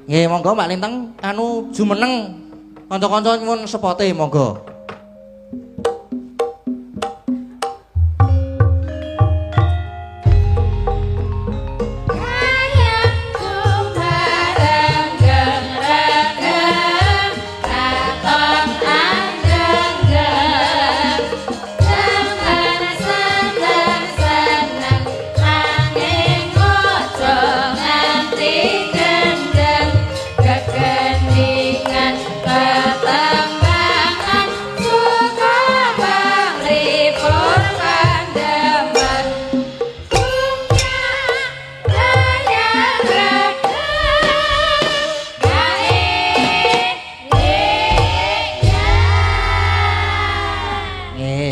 Nggih, monggo Mbak Lintang anu jumeneng. Kanca-kanca nyuwun sepote monggo.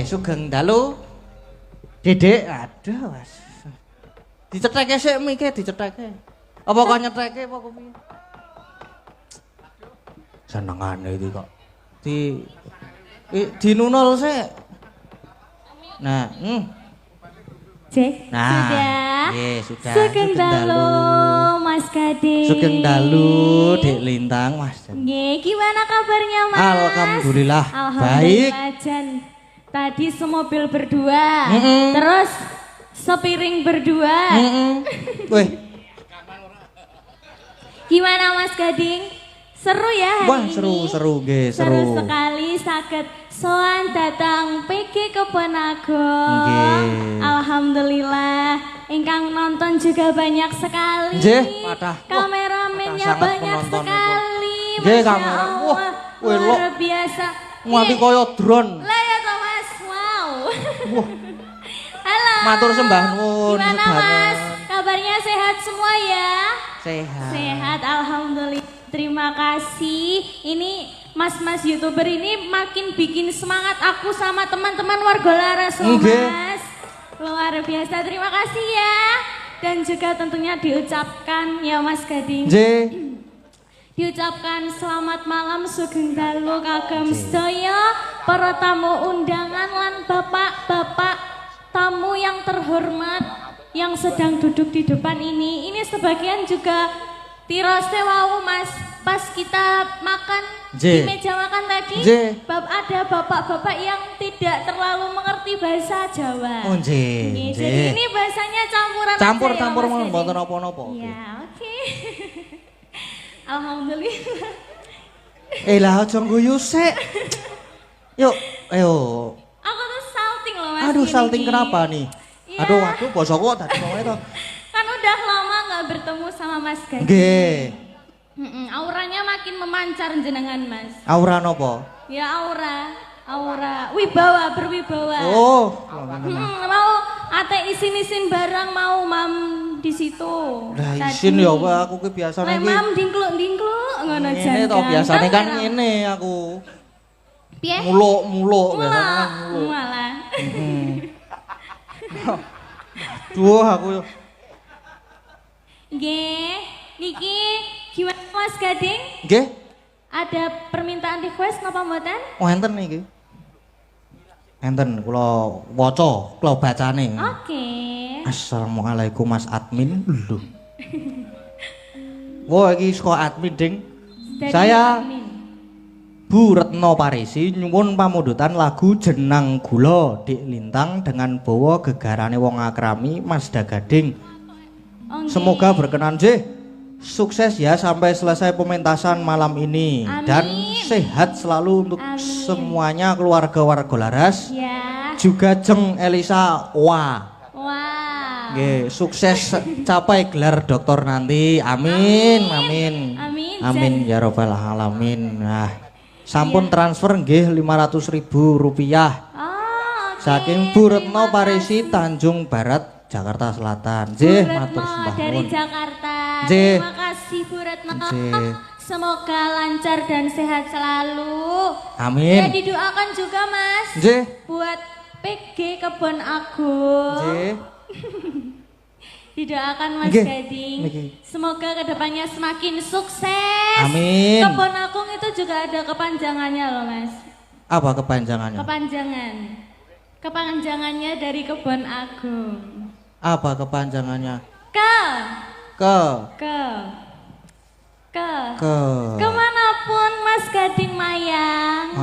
Sugeng dalu Dedek, aduh Mas. Dicetheke sik mike dicetheke. Apa kok nyetheke apa kok piye? Senengane iki kok. Dinunul sik. Nah, Cek, nah, sudah. Nggih, sudah. Sugeng dalu Mas Gading. Sugeng dalu Dek Lintang, Mas. Nggih, gimana kabarnya Mas? Alhamdulillah, Alhamdulillah, baik. Jan. Tadi semobil berdua, terus sepiring berdua. Wih, Gimana Mas Gading? Seru ya hari wah ini? seru nggih, Seru seru. sekali saged sowan datang PG Kebon Agung. Nggih. Alhamdulillah, ingkang nonton juga banyak sekali. Nggih, kathah. Kameramennya kathah sangat banyak penonton sekali. Nggih, Masya kamera. Allah, Wah, luar biasa. Nganti Nggih. kaya drone. Lah ya toh Mas, wow. Wah, Halo. matur sembah nuwun Gimana sedanten. Mas? Kabarnya sehat semua ya? Sehat. Sehat, alhamdulillah. Terima kasih. Ini mas-mas YouTuber ini makin bikin semangat aku sama teman-teman warga Laras loh Nggih. Mas. Luar biasa. Terima kasih ya. Dan juga tentunya diucapkan ya Mas Gading. Nggih. Diucapkan selamat malam sugeng dalu kagem sedaya para tamu undangan lan bapak-bapak tamu yang terhormat yang sedang duduk di depan ini. Ini sebagian juga tirose wau Mas, pas kita makan di meja makan tadi, ada bapak-bapak yang tidak terlalu mengerti bahasa Jawa. Oh nggih. Jadi ini bahasanya campuran aja ya, Campur-campur Mas mawon Gading. mboten napa-napa. Ya, oke. Alhamdulillah. Lah aja guyu sik. Yuk, ayo. Aku tuh salting loh Mas. Aduh, gini, salting gini. kenapa nih? Iya. Aduh, waduh, bosoku kok tadi ngomongnya tuh. Kan udah lama nggak bertemu sama Mas Gading. Nggih. Auranya makin memancar jenengan Mas. Aura napa? Ya aura wibawa, berwibawa. Oh. Mau ate isin-isin barang mau mam di situ. Lah Tadi. isin ya Pak, aku ki biasane Lek iki. mam dingkluk-dingkluk ngono jan. Ngene to biasane kan ngene aku. Piye? Muluk-muluk biasane kan muluk. Malah. Duh aku. Nggih, niki gimana Mas Gading? Nggih. Ada permintaan request napa mboten? Wonten iki. Enten kula waca, kula bacane. Oke. Assalamualaikum Mas Admin. Lho. Wah iki saka admin ding. Dari Saya admin. Bu Retno Parisi nyuwun pamundutan lagu Jenang Gula Dik Lintang dengan bawa gegarane wong akrami Mas Dagading. Oh, nggih. Semoga berkenan nggih. Sukses ya sampai selesai pementasan malam ini. Amin. Dan sehat selalu untuk Amin. semuanya keluarga warga Laras. Ya. Juga Jeng Elisa Wah. Wah. Nggih, sukses capai gelar doktor nanti. Amin, amin. Amin. Amin ya rabbal alamin. Nah, sampun transfer nggih 500.000 rupiah Oh, oke. saking Bu Retno Terima Parisi kasih. Tanjung Barat, Jakarta Selatan. Bu Nggih, Retno matur sembah dari nuwun. Jakarta. Nggih. Terima kasih Bu Retno. Nggih. Semoga lancar dan sehat selalu. Amin. Ya didoakan juga Mas. Nggih. Buat PG Kebon Agung. Nggih. Didoakan Mas Nggih. Gading. Nggih. Semoga kedepannya semakin sukses. Amin. Kebon Agung itu juga ada kepanjangannya loh Mas. Apa kepanjangannya? Kepanjangan. Kepanjangannya dari Kebon Agung. Apa kepanjangannya? Ke. Ke Ke. Ke. Kemanapun Mas Gading Mayang.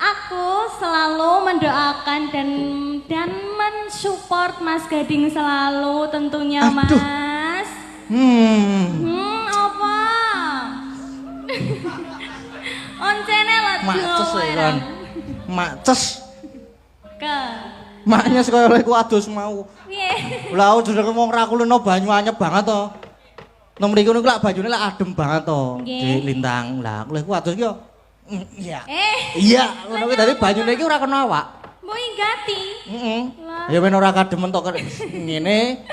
Aku selalu mendoakan dan mensupport Mas Gading selalu tentunya. Aduh. Mas. Apa? Oncene lho. Maces kan. Maces. Ke. Maknya sekaya iku adus mau. Piye? Lah aku jenenge wong ra kulino banyu anyep banget to. Nang mriku niku lak banyune lak adem banget to. Di lintang. Lah aku iku adus ki yo. Iya. Iya, ngono kuwi dadi banyune iki ora kena awak. Mbok inggati. Heeh. Ya men ora kademen to ngene.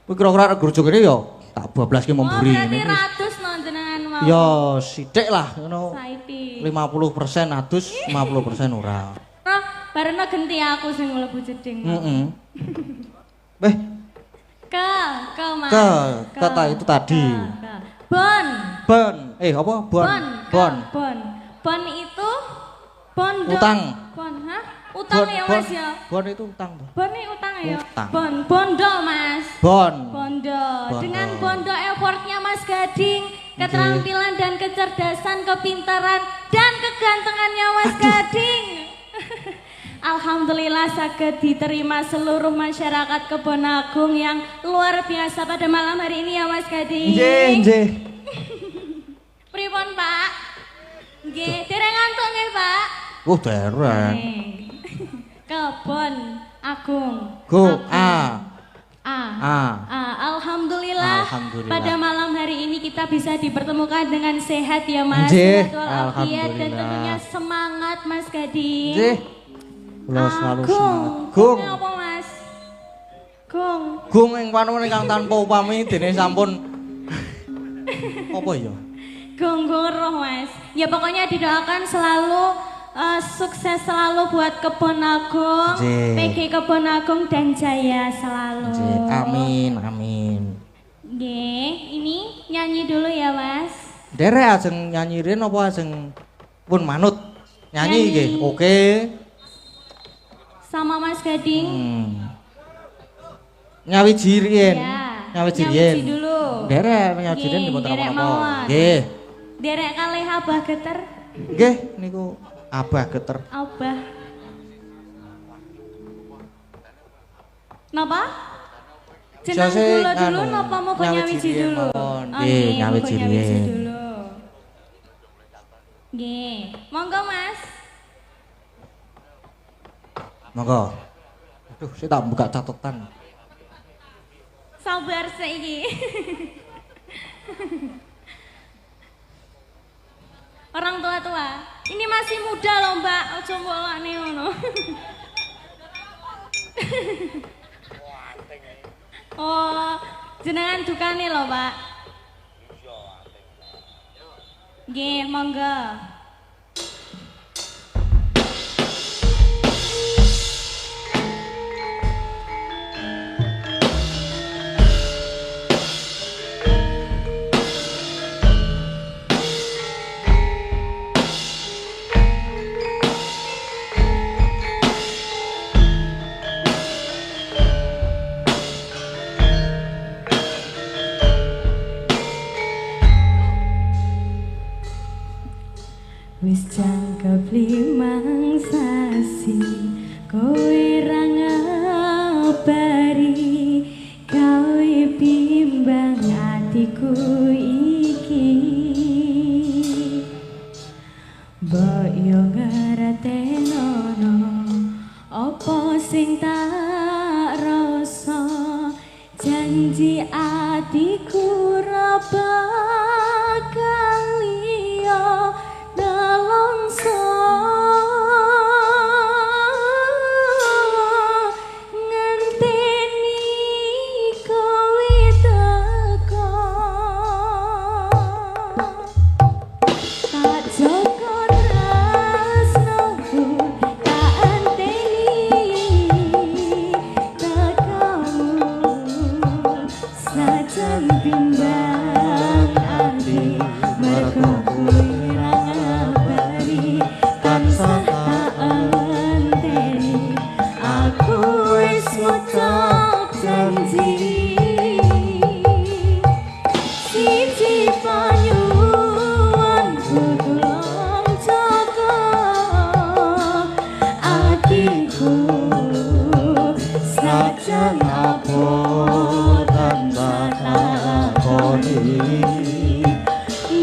Kuwi kira-kira gerjo kene yo tak bablaske memburi ngene. Oh, berarti ratus nontonan mau. Yo sithik lah ngono. Saiki. 50% adus, 50% ora. Bareng genti aku sing mlebu jeding. Beh. Mas. Kata itu tadi. Bon. Apa? Bon itu bondo. Utang. Bon, hah? Utang ya Mas ya. Bon itu utang toh. Bon ini utang ya. Utang. Bondo Mas. Bondo. Dengan bondo effortnya Mas Gading, keterampilan dan kecerdasan, kepintaran dan kegantengannya Mas Gading. Alhamdulillah saged diterima seluruh masyarakat Kebon Agung yang luar biasa pada malam hari ini ya Mas Gading. Nggih. Pripun Pak? Nggih, dereng ngantuk nggih Pak? Dereng. Kebon Agung. Alhamdulillah. Pada malam hari ini kita bisa dipertemukan dengan sehat ya Mas. Sehat walafiat dan tentunya semangat Mas Gading. Nggih. Kula selalu semangat. Gung apa Mas? Gung ing panuwun ingkang tanpa upami dene sampun apa ya? Gung roh Mas. Ya pokoknya didoakan selalu sukses selalu buat Kebon Agung, PG Kebon Agung dan jaya selalu. Amin. Nggih, ini nyanyi dulu ya Mas. Derek ajeng nyanyirin apa ajeng pun manut? Nyanyi nggih. Oke. Sama Mas Gading. Nyawiji riyen. Nyawiji dulu. Derek nyawiji riyen dipun apa? Nggih. Derek kalih Abah Geter. Nggih, niku Abah Geter. Abah. Napa? Jeneng kula dulu napa mau nyawiji dulu? Nggih, nyawiji riyen. Nggih, monggo Mas. Monggo. Aduh, saya tak buka catatan. Sabar saiki. Orang tua-tua. Ini masih muda loh, Mbak. Ojo mbokane ngono. Oh, jenengan dukane loh, Pak. Nggih, monggo. Wis jangkep 5 sasi kowe ra ngabari kowe bimbang atiku iki mbok yo ngertenono apa sing tak rasa janji atiku ra bakal liya nelongso ngenteni kowe teko tak jokon rasnoku tak anteni tekomu sajan bimbang ati mergo kowe ra ngabari tansah tak anteni aku wis ngucap janji siji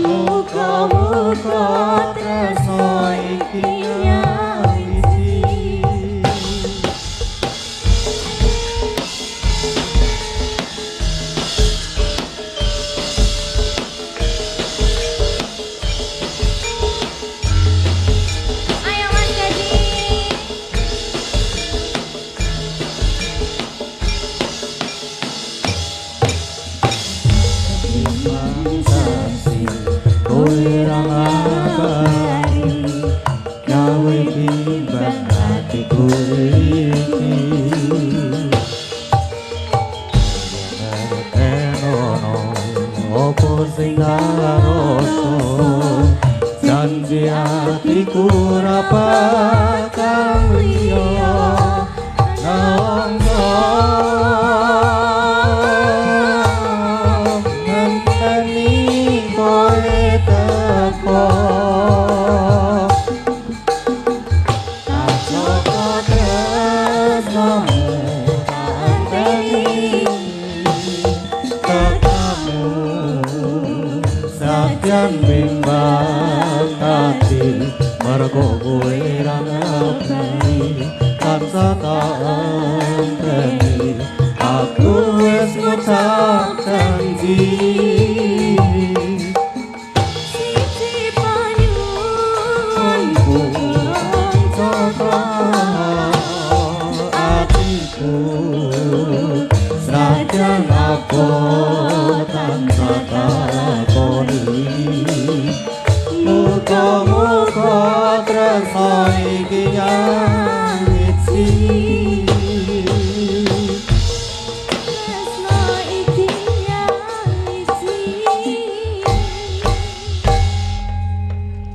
Muga-muga tresno iki nyawiji. Ayo Mas Dedi. Kowe ra ngabari gawe bimbang hatiku iki. Enono opo sing rasa janji hatiku ra bakal liya nangsa ngenteni kowe teko tak joko tresnomu ngenteni tekamu sakyan bimbang hati mergo kowe ra ngerti tansah tak enteni aku wis ngucap janji. Siji panyun hatiku senajan apa tansah takoni muga-muga tresno iki nyawiji. tresno iki nyawiji.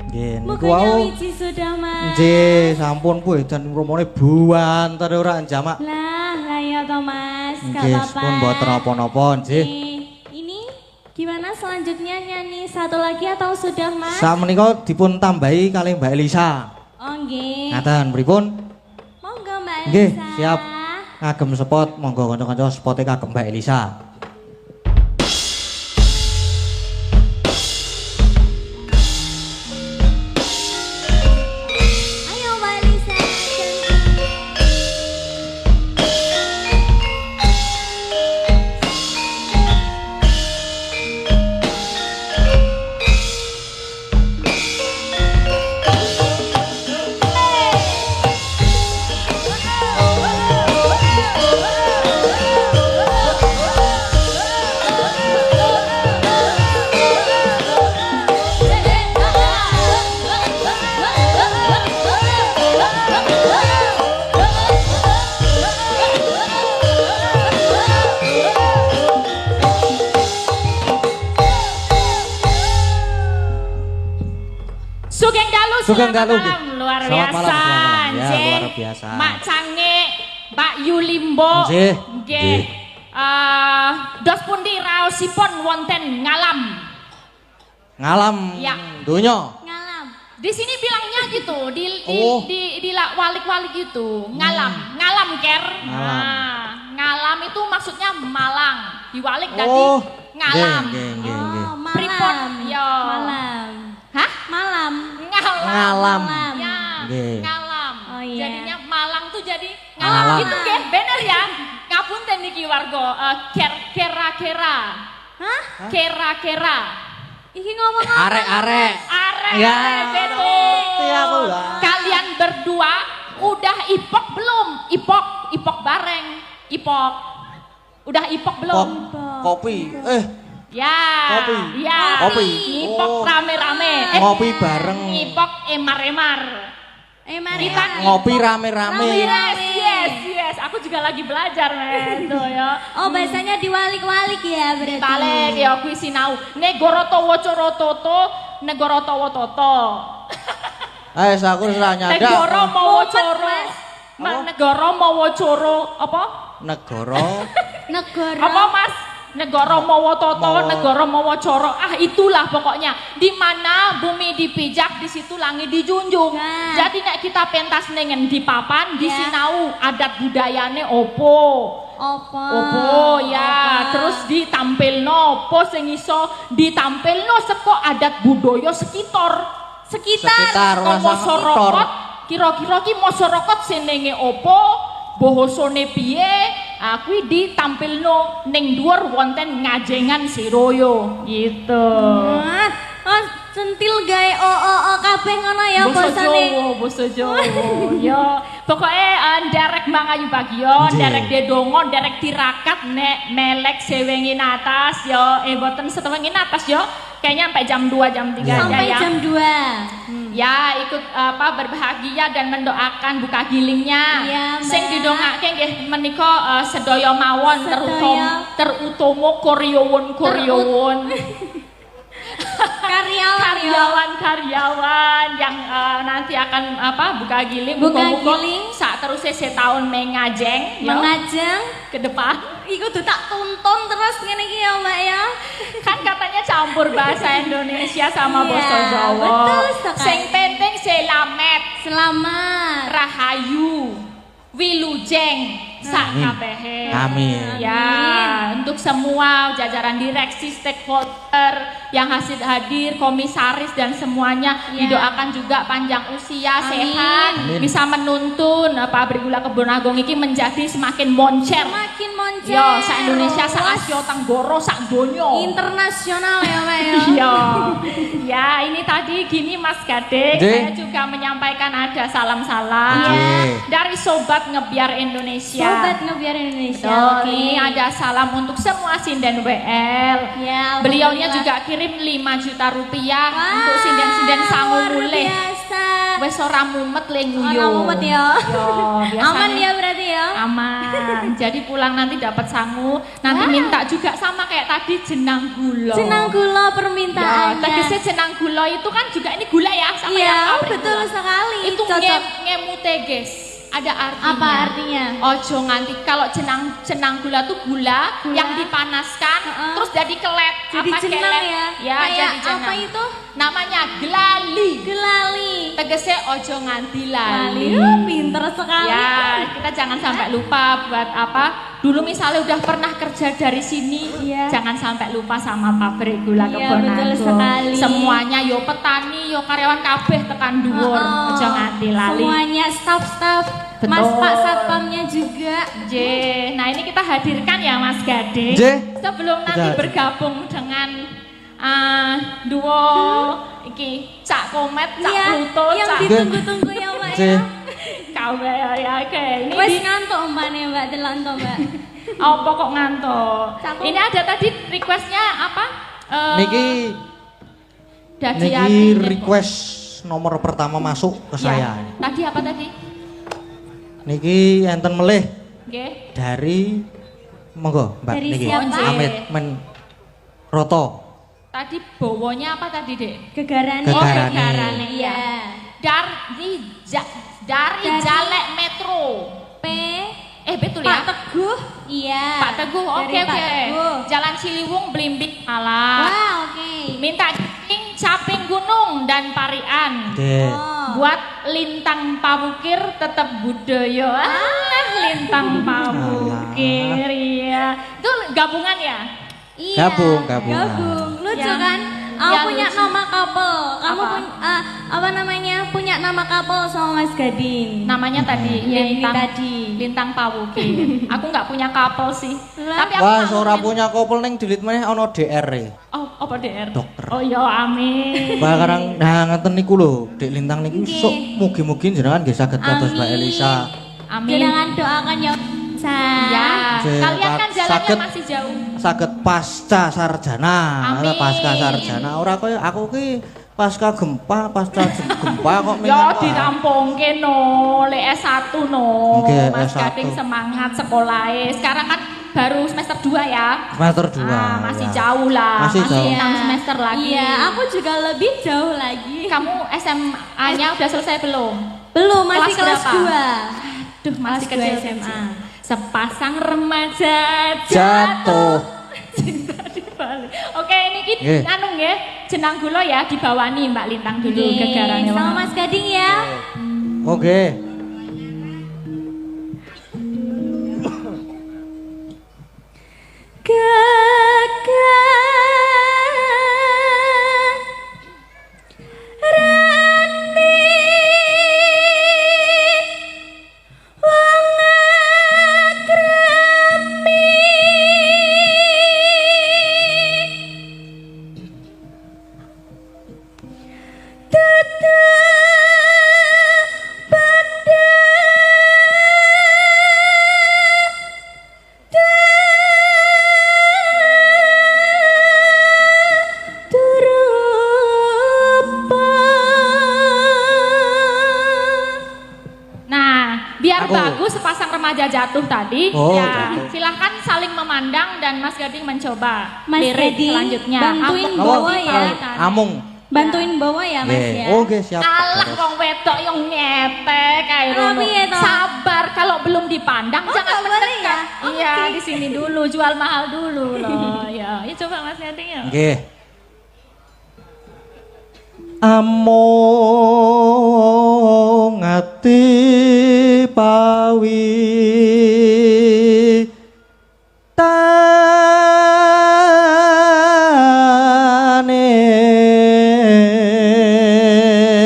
Nggih niku Muga wau nyawiji sudah Mas. nggih sampun kuwi dan romone buanter ora jamak. Lah ya toh Mas, gak Nggih apa-apa. pun mboten napa-napa nggih. Ini gimana selanjutnya nyanyi satu lagi atau sudah Mas? Sakmenika dipun tambahi kalih Mbak Elisa. Oh nggih. Ngaten pripun? Monggo Mbak Elisa. Nggih, siap. Ngagem spot monggo kanca-kanca spote kagem Mbak Elisa. Ayo Mbak Elisa. Sugeng Dalu. Luar Selamat biasa. malam, selamat malam. Ya, Nggih. luar biasa. Mak Cange, Mbak Yulimbo. Nggih. Nggih. Dos pundi raosipun wonten ngalam. Ngalam Ya. donya. Ngalam. Di sini bilangnya gitu, Oh. di walik-walik gitu, ngalam, ngalam ker. Ngalam. Nah, ngalam itu maksudnya Malang, diwalik tadi Oh. ngalam. Nggih, nggih, nggih. Oh, Pripun? malam. Yo. Malam. Hah? Malam. Ngalam. Ngalam. Ya, Nggih. ngalam. Oh, iya. Jadinya Malang tuh jadi Ngalam. ngalam. Itu nggih bener ya. Ngapunten niki warga kera-kera. Hah? Kera-kera. Iki ngomong apa? Arek-arek. Arek Ya. betul. Ngerti aku ya. Kalian berdua udah ipok belum? Ipok bareng. Ipok. Udah ipok belum? Kopi. Ya. Kopi. Ya. Kopi. Ngipok Oh. rame-rame. Ngopi bareng. Ngipok emar-emar. Mari. Kita Ngopi rame-rame. Yes. Aku juga lagi belajar, men. Tuh ya. Oh, bahasanya diwalik-walik ya berarti. Balik ya kuwi sinau. Negara Tawa Cara Toto, negara Tawa Toto. Aku ora nyadak. Negara Mawa Mumet, Cara. Mas. Negara Mawa Cara apa? Negara. Negara. Apa Mas? Negara Mawa Toto, Mawa- negara Mawa Cara. Itulah pokoknya. Di mana bumi dipijak, di situ langit dijunjung. Nah. Jadi nek kita pentas nengen di papan, di Ya. sinau adat budayane opo. Apa? Opo ya, terus ditampilno apa sing iso ditampilno saka adat budaya sekitar. Sekitar, Masyarakat, kira-kira ki masyarakat senenge apa, bahasane piye, kuwi ditampilno ning dhuwur wonten ngajengan Siroyo gitu. Oh, centil gawe kabeh ngono ya bosane. Basa Jawa. Ya, pokoke nderek Mang Ayu Bagio, nderek dedonga, nderek tirakat nek melek sewengin atas ya, boten setengin atas ya. Kayaknya sampai jam 2 jam 3 aja sampai ya. Jam 2. Ya, ikut berbahagia dan mendoakan buka gilingnya. Iya, Sing didongake nggih menika sedaya mawon terutama koryowon. karyawan yang nanti akan buka giling saat terus setahun mengajeng ke depan Iku tuh tak tonton terus ngene iki ya Mbak ya. Kan katanya campur bahasa Indonesia sama bahasa Jawa. Betul sekali. Sing penting Selamat. Rahayu, wilujeng sak kabehe. Amin. Ya, untuk semua jajaran direksi, stakeholder yang hadir, komisaris dan semuanya didoakan juga panjang usia, sehat, bisa menuntun pabrik gula Kebon Agung ini menjadi semakin moncer. Yo, sa Indonesia, sa Asia Tenggara, sa donya. Internasional ya Mbak ya. Iya. Ya, ini tadi gini Mas Gading, saya juga menyampaikan ada salam-salam dari Sobat Ngebiar Indonesia. Sobat Ngebiar Indonesia. Betul, ini ada salam untuk semua sinden WL. Ya, beliaunya juga kirim 5 juta rupiah untuk sinden-sinden sangu mulih. Wes ora mumet le nguyu. Ora mumet ya. Aman ya berarti ya. Aman. Jadi pulang nanti dapat sangu, nanti minta juga sama kayak tadi jenang gula. Jenang gula permintaannya. Ya, tegese jenang gula itu kan juga ini gula ya sama iya, yang pabrik betul gula. sekali. Itu ngemute guys. Ada artinya. Apa artinya? Ojo nganti kalau jenang gula tuh gula yang dipanaskan terus jadi kelet. Jadi jenang ya. Ya, kayak jadi jenang. apa itu? Namanya gelali. Gelali. Tegese ojo nganti lali. Pinter sekali. Ya, kita jangan sampai lupa buat apa. Dulu misalnya udah pernah kerja dari sini, jangan sampai lupa sama pabrik gula Kebon Agung. Semuanya yo petani, yo karyawan kabeh tekan dhuwur. Ojo nganti lali. Semuanya staff-staff. Mas Pak Satpamnya juga. Nah, ini kita hadirkan ya Mas Gading. Sebelum nanti bergabung dengan duo iki Cak Komet, Cak Pluto, yang ditunggu-tunggu ya Mbak ya. Kau ya oke. Ini wes ngantuk umpane Mbak delok to Mbak. Apa kok ngantuk? Ini ada tadi requestnya apa? Niki request nomor pertama masuk ke saya. Tadi apa tadi? Niki enten melih. Nggih. Dari monggo Mbak dari niki. Amit Roto. Tadi bawonya apa tadi, Dek? Gegarane. Gegarane. Iya. Dari Jalek Metro. Betul ya? Pak Teguh. Iya. Pak Teguh. Oke. Jalan Ciliwung Blimbing Malang. Wah, oke. Minta King Caping Gunung dan Parian. Buat Lintang Pamukir tetap budaya. Lintang Pamukir ya. Itu gabungan ya? Iya. Gabung. Lucu kan? Aku punya nama couple. Kamu punya nama couple sama Mas Gading. Namanya tadi Lintang Pawukir. Aku nggak punya couple sih. Tapi aku ora punya couple ning dilit meneh ana DR e. Oh, apa DR? Dokter. Oh ya amin. Barang ngeten niku lho, Dek Lintang niku sok mugi-mugi jenengan nggih saged kados Mbak Elisa. Amin. Jenengan doakan ya. Ya, kalian kan jalannya masih jauh. Saged pasca sarjana, pasca sarjana. Ora kaya aku ki pasca gempa kok ya dirampungke no, lek S1 no. Mas Gading semangat sekolahe. Sekarang kan baru semester 2 ya. Semester 2. Masih jauh lah. Masih 6 semester lagi. Iya, aku juga lebih jauh lagi. Kamu SMA-nya udah selesai belum? Belum, masih kelas 2. Duh, masih kecil SMA. Sepasang remaja jatuh cinta dibalik. Oke, ini anu nggih, jenang gula ya dibawani Mbak Lintang dulu gegarane. Sama Mas Gading ya. Oke. aku. bagus sepasang remaja jatuh tadi. Oh, ya, jatuh. silahkan saling memandang dan Mas Gading mencoba Mas lirik Gading, selanjutnya. bantuin Apa? bawa ya. Amung. Bantuin bawa ya Mas Nggih. ya. Oke, siap. Alah wong wedok yang ngetek kayak Rono. piye toh? Sabar kalau belum dipandang Oh, jangan nggak boleh mendekat. ya? Iya, Oke. di sini dulu jual mahal dulu loh. Ya, coba Mas Gading ya. Nggih. Amung ati pawi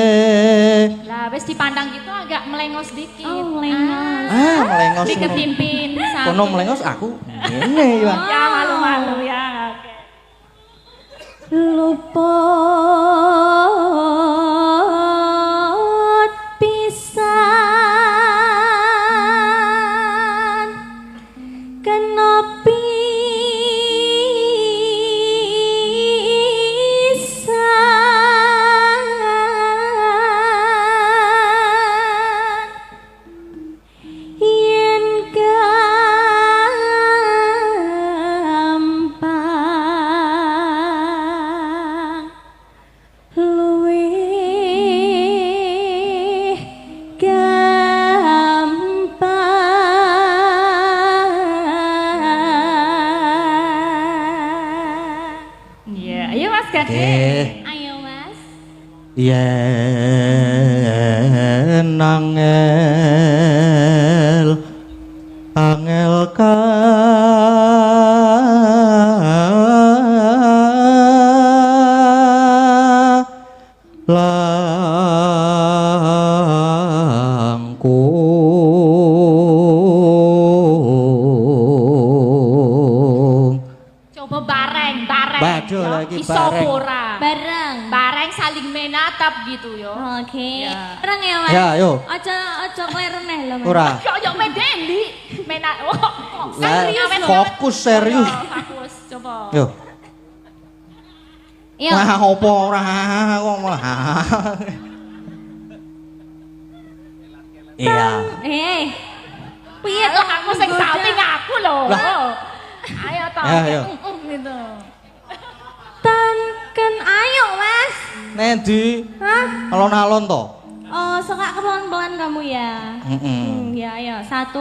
tane Lah wis dipandang gitu agak melengos dikit. Oh, melengos. melengos Dikepimpin kono melengos aku ngene ya Ya malu-malu ya. Oke. Luput pisan kena pisan yen gampang luwih gampang. Iya, ayo Mas Gading. Nggih. Ayo Mas. yen angel langkung Coba bareng. Bado Ya, lagi, iso bareng. pora. Bareng. Bareng saling menatap gitu yo. Oke. Ya. Bareng ya Mas. Ya, yo. Ojo klereneh lho Mas. ora Yo medeli. Oh, Lah, serius loh. fokus serius Fokus, coba. yo Yuk. wah opo ora kok malah iya Piye Ayo aku sing samping aku loh. Lah. Ayo toh. Ya, ayo. Gitu. Tanken ayo Mas. Nendi Hah? alon-alon to Oh, suka pelan-pelan kamu ya. Ya, ayo. 1,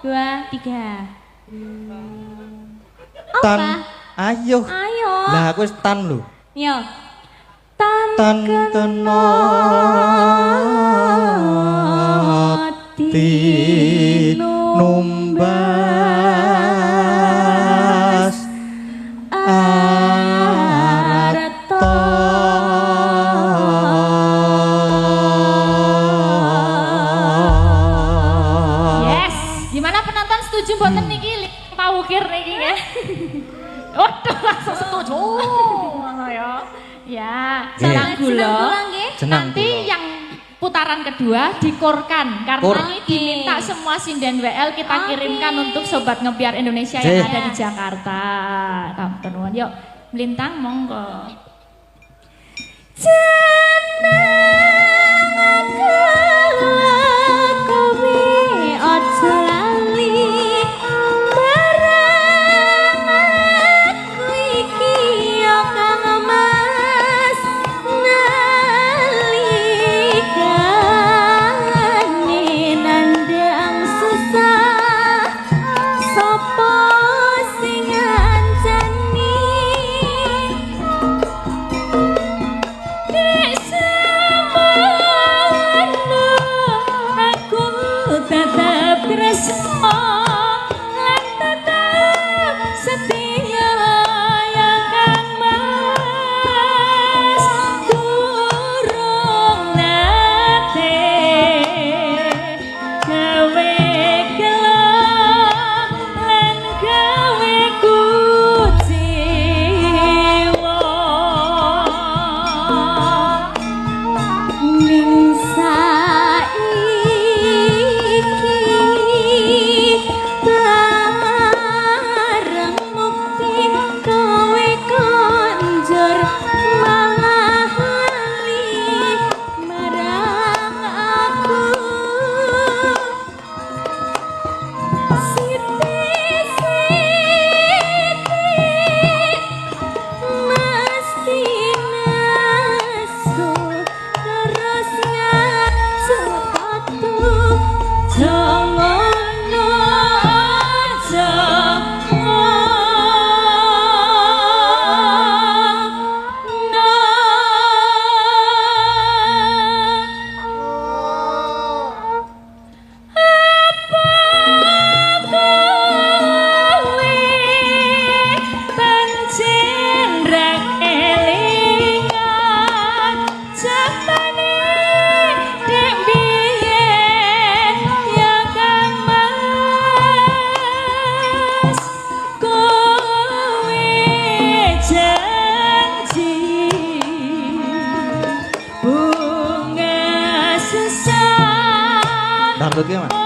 2, 3. tan Apa? ayo Ayo. lah aku wis tan lho Yo. tan kena ti numbas arta Yes. Gimana penonton setuju mboten niki pawukir niki ya? Waduh, langsung setuju. Ngono ya. Ya, senang Senang gula. gula nggih. Jenang Nanti gula. yang putaran kedua dikorkan karena Kur. ini diminta semua sinden WL kita Oke. kirimkan untuk sobat ngebiar Indonesia Jih. yang ada di Jakarta. Kampun nuwun. Yuk, melintang monggo. dangdut ki, Mas.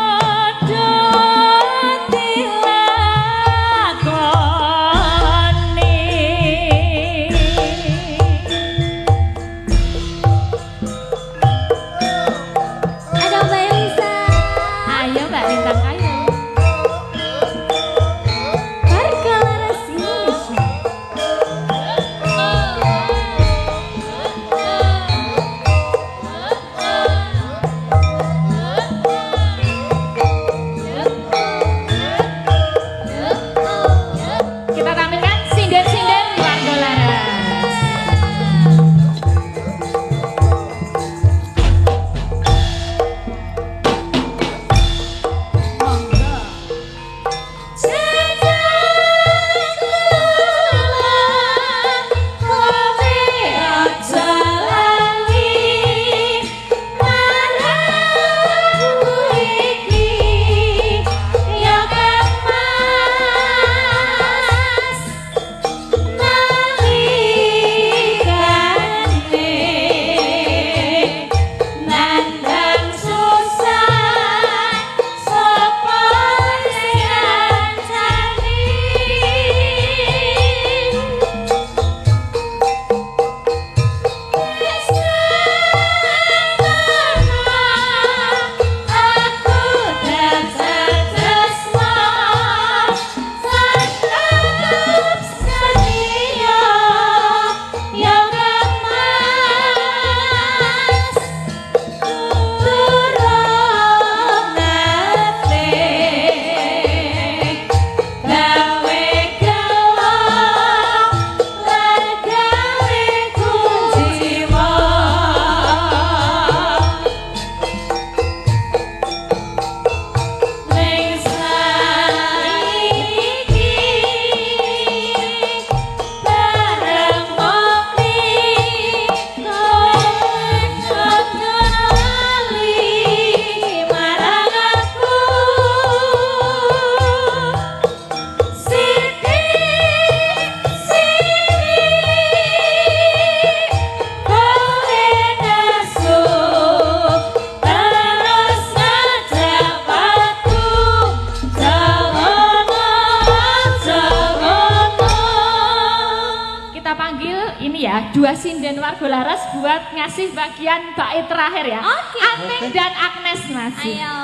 Dua sinden warga laras buat ngasih bagian bait terakhir ya. Oke. Anting dan Agnes masih. Ayo.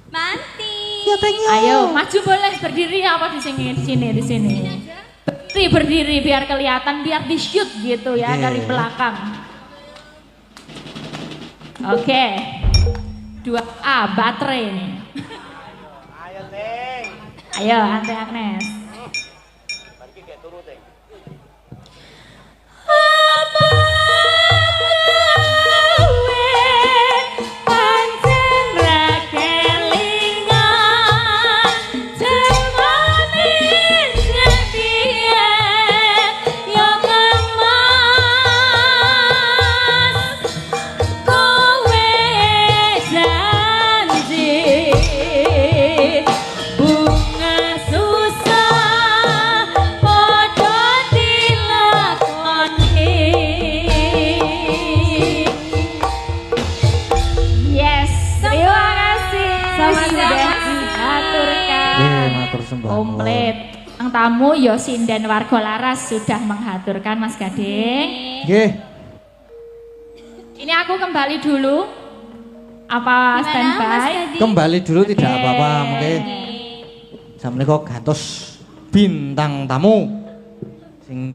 Manti. Ya, thank you. Ayo, maju boleh berdiri apa di sini di sini. Berdiri biar kelihatan, biar di shoot gitu ya dari belakang. Oke. 2A baterai nih. Ayo, Teng. Ayo, Anting Agnes. Komplit. Ang tamu yo sinden warga laras sudah menghaturkan Mas Gading. Nggih. Ini aku kembali dulu. Apa standby? Kembali dulu tidak apa-apa, mungkin. Sampeyan kok gantos bintang tamu sing